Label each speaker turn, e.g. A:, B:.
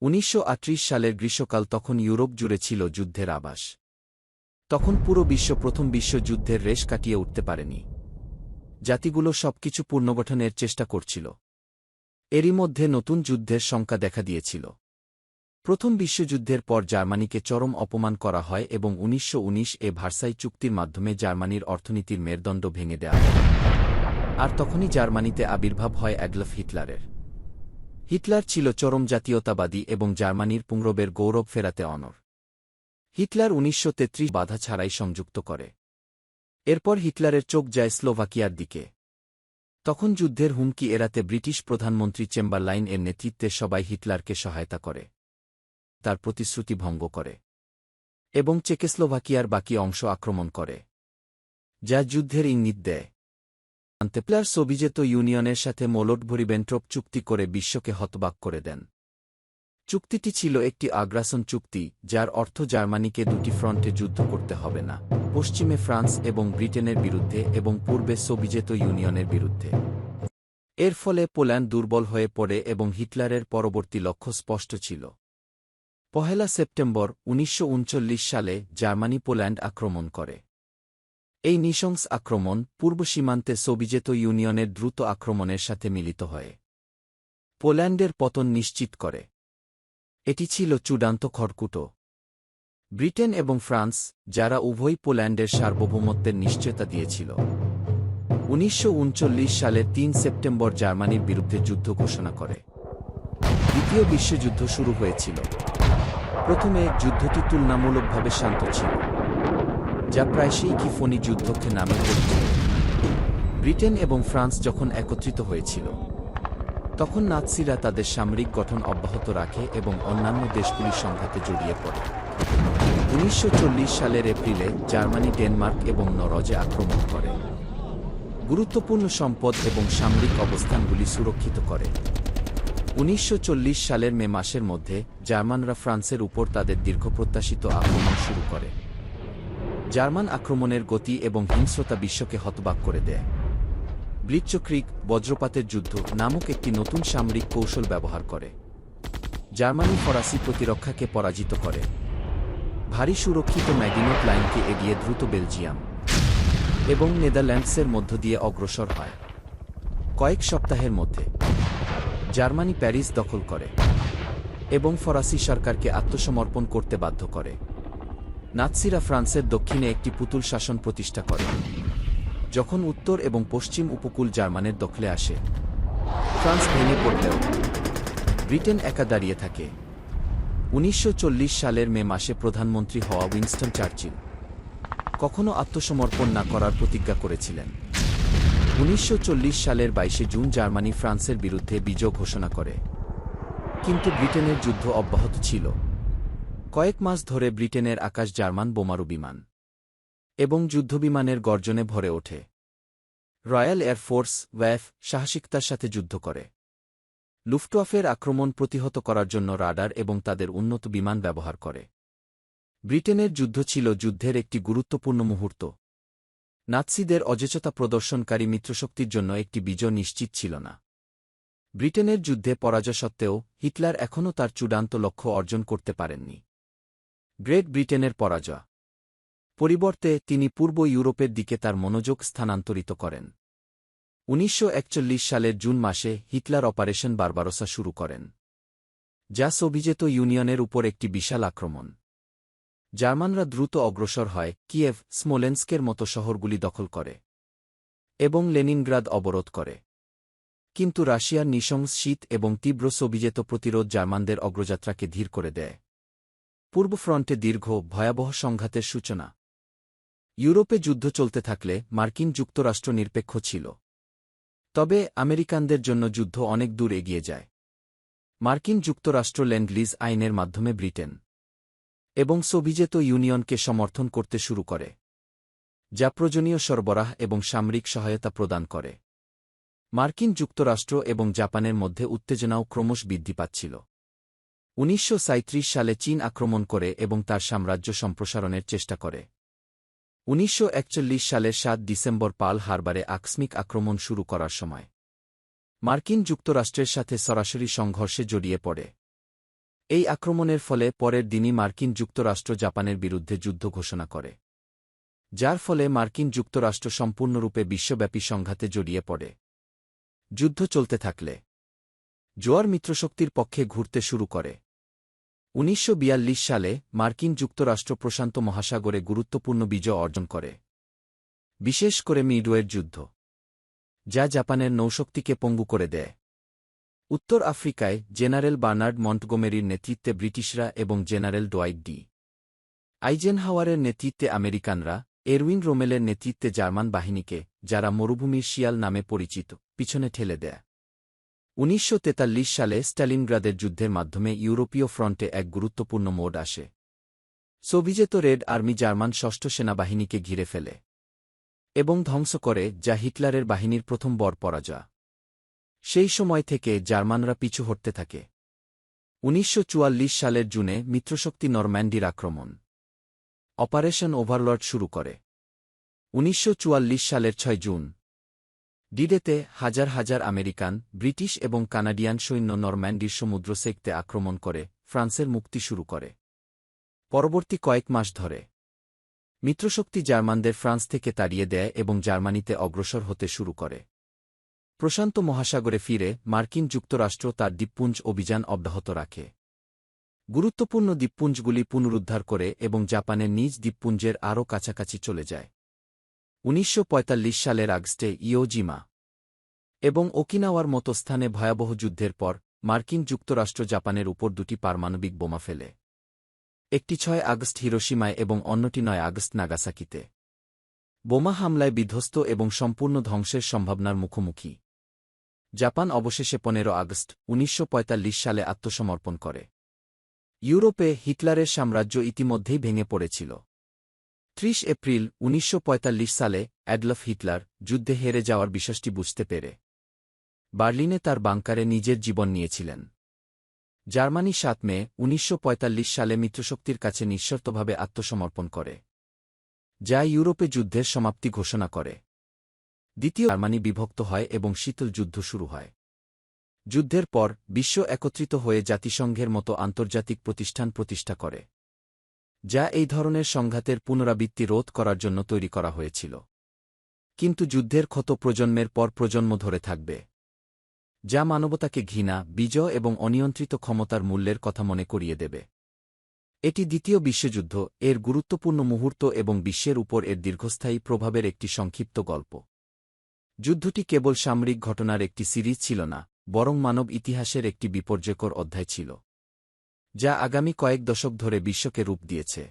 A: 1938 সালের গ্রীষ্মকাল তখন ইউরোপ জুড়ে ছিল যুদ্ধের আভাস। তখন পুরো বিশ্ব প্রথম বিশ্বযুদ্ধের রেশ কাটিয়ে উঠতে পারেনি। জাতিগুলো সবকিছু পুনর্গঠনের চেষ্টা করছিল। এরই মধ্যে নতুন যুদ্ধের শঙ্কা দেখা দিয়েছিল। প্রথম বিশ্বযুদ্ধের পর জার্মানিকে চরম অপমান করা হয় এবং 1919 ভার্সাই চুক্তির মাধ্যমে জার্মানির অর্থনীতির মেরুদণ্ড ভেঙে দেওয়া হয়। আর তখনই জার্মানিতে আবির্ভাব হয় অ্যাডলফ হিটলারের। হিটলার ছিল চরম জাতীয়তাবাদী এবং জার্মানির পুনরবের গৌরব ফেরাতে অনড়। হিটলার 1933 বাধা ছাড়াই সংযুক্ত করে। এরপর হিটলারের চোখ যায় স্লোভাকিয়ার দিকে। তখন যুদ্ধের হুমকি এড়াতে ব্রিটিশ প্রধানমন্ত্রী চেম্বারলাইন এর নেতৃত্বে সবাই হিটলারকে সহায়তা করে, তার প্রতিশ্রুতি ভঙ্গ করে এবং চেকোস্লোভাকিয়ার বাকি অংশ আক্রমণ করে, যা যুদ্ধের ইঙ্গিত দেয়। হিটলার সোভিয়েত ইউনিয়নের সাথে মোলোটোভ-রিবেন্ট্রপ চুক্তি করে বিশ্বকে হতবাক করে দেন। চুক্তিটি ছিল একটি আগ্রাসন চুক্তি, যার অর্থ জার্মানিকে দুটি ফ্রন্টে যুদ্ধ করতে হবে না, পশ্চিমে ফ্রান্স এবং ব্রিটেনের বিরুদ্ধে এবং পূর্বে সোভিয়েত ইউনিয়নের বিরুদ্ধে। এর ফলে পোল্যান্ড দুর্বল হয়ে পড়ে এবং হিটলারের পরবর্তী লক্ষ্য স্পষ্ট ছিল। 1 সেপ্টেম্বর 1939 সালে জার্মানি পোল্যান্ড আক্রমণ করে। এই নৃশংস আক্রমণ পূর্ব সীমান্তে সোভিয়েত ইউনিয়নের দ্রুত আক্রমণের সাথে মিলিত হয় পোল্যান্ডের পতন নিশ্চিত করে। এটি ছিল চূড়ান্ত খড়কুটো। ব্রিটেন এবং ফ্রান্স, যারা উভয়ই পোল্যান্ডের সার্বভৌমত্বের নিশ্চয়তা দিয়েছিল, 1939 সালের 3 সেপ্টেম্বর জার্মানির বিরুদ্ধে যুদ্ধ ঘোষণা করে। দ্বিতীয় বিশ্বযুদ্ধ শুরু হয়েছিল। প্রথমে যুদ্ধটি তুলনামূলকভাবে শান্ত ছিল, যা প্রায়শই ক্ষিপণী যুদ্ধকে নামে পরিচিত। ব্রিটেন এবং ফ্রান্স যখন একত্রিত হয়েছিল, তখন নাৎসিরা তাদের সামরিক গঠন অব্যাহত রাখে এবং অন্যান্য দেশগুলির সংঘাতে জড়িয়ে পড়ে। 1940 সালের এপ্রিলে জার্মানি ডেনমার্ক এবং নরওয়ে আক্রমণ করে, গুরুত্বপূর্ণ সম্পদ এবং সামরিক অবস্থানগুলি সুরক্ষিত করে। 1940 সালের মে মাসের মধ্যে জার্মানরা ফ্রান্সের উপর তাদের দীর্ঘপ্রত্যাশিত আক্রমণ শুরু করে। জার্মান আক্রমণের গতি এবং হিংস্রতা বিশ্বকে হতবাক করে দেয়। ব্লিটজক্রিগ বজ্রপাতের যুদ্ধ নামক একটি নতুন সামরিক কৌশল ব্যবহার করে। জার্মানি ফরাসি প্রতিরক্ষাকে পরাজিত করে, ভারী সুরক্ষিত ম্যাগিনট লাইনকে এড়িয়ে দ্রুত বেলজিয়াম এবং নেদারল্যান্ডসের মধ্য দিয়ে অগ্রসর হয়। কয়েক সপ্তাহের মধ্যে জার্মানি প্যারিস দখল করে এবং ফরাসি সরকারকে আত্মসমর্পণ করতে বাধ্য করে। নাৎসিরা ফ্রান্সের দক্ষিণে একটি পুতুল শাসন প্রতিষ্ঠা করে। যখন উত্তর এবং পশ্চিম উপকূল জার্মানের দখলে আসে, ফ্রান্স ভেঙে পড়লেও ব্রিটেন একা দাঁড়িয়ে থাকে। 1940 সালের মে মাসে প্রধানমন্ত্রী হওয়া উইনস্টন চার্চিল কখনও আত্মসমর্পণ না করার প্রতিজ্ঞা করেছিলেন। 1940 সালের 22 জুন জার্মানি ফ্রান্সের বিরুদ্ধে বিজয় ঘোষণা করে, কিন্তু ব্রিটেনের যুদ্ধ অব্যাহত ছিল। কয়েক মাস ধরে ব্রিটেনের আকাশ জার্মান বোমারু বিমান এবং যুদ্ধবিমানের গর্জনে ভরে ওঠে। রয়্যাল এয়ারফোর্স ওয়াফ সাহসিকতার সাথে যুদ্ধ করে। লুফটওয়াফের আক্রমণ প্রতিহত করার জন্য রাডার এবং তাদের উন্নত বিমান ব্যবহার করে। ব্রিটেনের যুদ্ধ ছিল যুদ্ধের একটি গুরুত্বপূর্ণ মুহূর্ত। নাৎসিদের অজেচতা প্রদর্শনকারী মিত্রশক্তির জন্য একটি বিজয় নিশ্চিত ছিল না। ব্রিটেনের যুদ্ধে পরাজয় সত্ত্বেও হিটলার এখনও তার চূড়ান্ত লক্ষ্য অর্জন করতে পারেননি, গ্রেট ব্রিটেনের পরাজয়। পরিবর্তে তিনি পূর্ব ইউরোপের দিকে তার মনোযোগ স্থানান্তরিত করেন। 1941 সালের জুন মাসে হিটলার অপারেশন বারবারোসা শুরু করেন, যা সোভিয়েত ইউনিয়নের উপর একটি বিশাল আক্রমণ। জার্মানরা দ্রুত অগ্রসর হয়, কিয়েভ, স্মোলেন্স্কের মতো শহরগুলি দখল করে এবং লেনিনগ্রাদ অবরোধ করে। কিন্তু রাশিয়ার নৃশংস শীত এবং তীব্র সোভিয়েত প্রতিরোধ জার্মানদের অগ্রযাত্রাকে ধীর করে দেয়। পূর্ব ফ্রন্টে দীর্ঘ, ভয়াবহ সংঘাতের সূচনা। ইউরোপে যুদ্ধ চলতে থাকলে মার্কিন যুক্তরাষ্ট্র নিরপেক্ষ ছিল। তবে আমেরিকানদের জন্য যুদ্ধ অনেক দূর এগিয়ে যায়। মার্কিন যুক্তরাষ্ট্র ল্যান্ড-লিজ আইনের মাধ্যমে ব্রিটেন এবং সোভিয়েত ইউনিয়নকে সমর্থন করতে শুরু করে, যা প্রয়োজনীয় সরবরাহ এবং সামরিক সহায়তা প্রদান করে। মার্কিন যুক্তরাষ্ট্র এবং জাপানের মধ্যে উত্তেজনাও ক্রমশ বৃদ্ধি পাচ্ছিল। 1937 সালে চীন আক্রমণ করে এবং তার সাম্রাজ্য সম্প্রসারণের চেষ্টা করে। 1941 সালের 7 ডিসেম্বর পার্ল হারবারে আকস্মিক আক্রমণ শুরু করার সময় মার্কিন যুক্তরাষ্ট্রের সাথে সরাসরি সংঘর্ষে জড়িয়ে পড়ে। এই আক্রমণের ফলে পরের দিনই মার্কিন যুক্তরাষ্ট্র জাপানের বিরুদ্ধে যুদ্ধ ঘোষণা করে, যার ফলে মার্কিন যুক্তরাষ্ট্র সম্পূর্ণরূপে বিশ্বব্যাপী সংঘাতে জড়িয়ে পড়ে। যুদ্ধ চলতে থাকলে জোয়ার মিত্রশক্তির পক্ষে ঘুরতে শুরু করে। ১৯৪২ সালে মার্কিন যুক্তরাষ্ট্র প্রশান্ত মহাসাগরে গুরুত্বপূর্ণ বিজয় অর্জন করে, বিশেষ করে মিডওয়ের যুদ্ধ, যা জাপানের নৌশক্তিকে পঙ্গু করে দেয়। উত্তর আফ্রিকায় জেনারেল বার্নার্ড মন্টগোমেরির নেতৃত্বে ব্রিটিশরা এবং জেনারেল ডোয়াইট ডি আইজেনহাওয়ারের নেতৃত্বে আমেরিকানরা এরউইন রোমেলের নেতৃত্বে জার্মান বাহিনীকে, যারা মরুভূমির শিয়াল নামে পরিচিত, পিছনে ঠেলে দেয়। ১৯৪৩ সালে স্টালিনগ্রাদের যুদ্ধের মাধ্যমে ইউরোপীয় ফ্রন্টে এক গুরুত্বপূর্ণ মোড় আসে। সোভিয়েত রেড আর্মি জার্মান ষষ্ঠ সেনাবাহিনীকে ঘিরে ফেলে এবং ধ্বংস করে, যা হিটলারের বাহিনীর প্রথম বড় পরাজয়। সেই সময় থেকে জার্মানরা পিছু হটতে থাকে। ১৯৪৪ সালের জুনে মিত্রশক্তি নরম্যান্ডির আক্রমণ অপারেশন ওভারলর্ড শুরু করে। ১৯৪৪ সালের ৬ জুন ডিডেতে হাজার হাজার আমেরিকান, ব্রিটিশ এবং কানাডিয়ান সৈন্য নরম্যান্ডির সমুদ্র সেকতে আক্রমণ করে ফ্রান্সের মুক্তি শুরু করে। পরবর্তী কয়েক মাস ধরে মিত্রশক্তি জার্মানদের ফ্রান্স থেকে তাড়িয়ে দেয় এবং জার্মানিতে অগ্রসর হতে শুরু করে। প্রশান্ত মহাসাগরে ফিরে মার্কিন যুক্তরাষ্ট্র তার দ্বীপপুঞ্জ অভিযান অব্যাহত রাখে, গুরুত্বপূর্ণ দ্বীপপুঞ্জগুলি পুনরুদ্ধার করে এবং জাপানের নিজ দ্বীপপুঞ্জের আরও কাছাকাছি চলে যায়। ১৯৪৫ সালের আগস্টে ইয়োজিমা এবং ওকিনাওয়ার মতো স্থানে ভয়াবহ যুদ্ধের পর মার্কিন যুক্তরাষ্ট্র জাপানের উপর দুটি পারমাণবিক বোমা ফেলে, একটি ৬ আগস্ট হিরোশিমায় এবং অন্যটি ৯ আগস্ট নাগাসাকিতে। বোমা হামলায় বিধ্বস্ত এবং সম্পূর্ণ ধ্বংসের সম্ভাবনার মুখোমুখি জাপান অবশেষে ১৫ আগস্ট ১৯৪৫ সালে আত্মসমর্পণ করে। ইউরোপে হিটলারের সাম্রাজ্য ইতিমধ্যেই ভেঙে পড়েছিল। ৩০ এপ্রিল ১৯৪৫ সালে অ্যাডলফ হিটলার যুদ্ধে হেরে যাওয়ার বিষয়টি বুঝতে পেরে বার্লিনে তার বাংকারে নিজের জীবন নিয়েছিলেন। জার্মানি ৭ মে ১৯৪৫ সালে মিত্রশক্তির কাছে নিঃশর্তভাবে আত্মসমর্পণ করে, যা ইউরোপে যুদ্ধের সমাপ্তি ঘোষণা করে। দ্বিতীয় জার্মানি বিভক্ত হয় এবং শীতল যুদ্ধ শুরু হয়। যুদ্ধের পর বিশ্ব একত্রিত হয়ে জাতিসংঘের মতো আন্তর্জাতিক প্রতিষ্ঠান প্রতিষ্ঠা করে, যা এই ধরনের সংঘাতের পুনরাবৃত্তি রোধ করার জন্য তৈরি করা হয়েছিল। কিন্তু যুদ্ধের ক্ষত প্রজন্মের পর প্রজন্ম ধরে থাকবে, যা মানবতাকে ঘৃণা, বিজয় এবং অনিয়ন্ত্রিত ক্ষমতার মূল্যের কথা মনে করিয়ে দেবে। এটি দ্বিতীয় বিশ্বযুদ্ধ, এর গুরুত্বপূর্ণ মুহূর্ত এবং বিশ্বের উপর এর দীর্ঘস্থায়ী প্রভাবের একটি সংক্ষিপ্ত গল্প। যুদ্ধটি কেবল সামরিক ঘটনার একটি সিরিজ ছিল না, বরং মানব ইতিহাসের একটি বিপর্যয়কর অধ্যায় ছিল, যা আগামী কয়েক দশক ধরে বিশ্বকে রূপ দিয়েছে।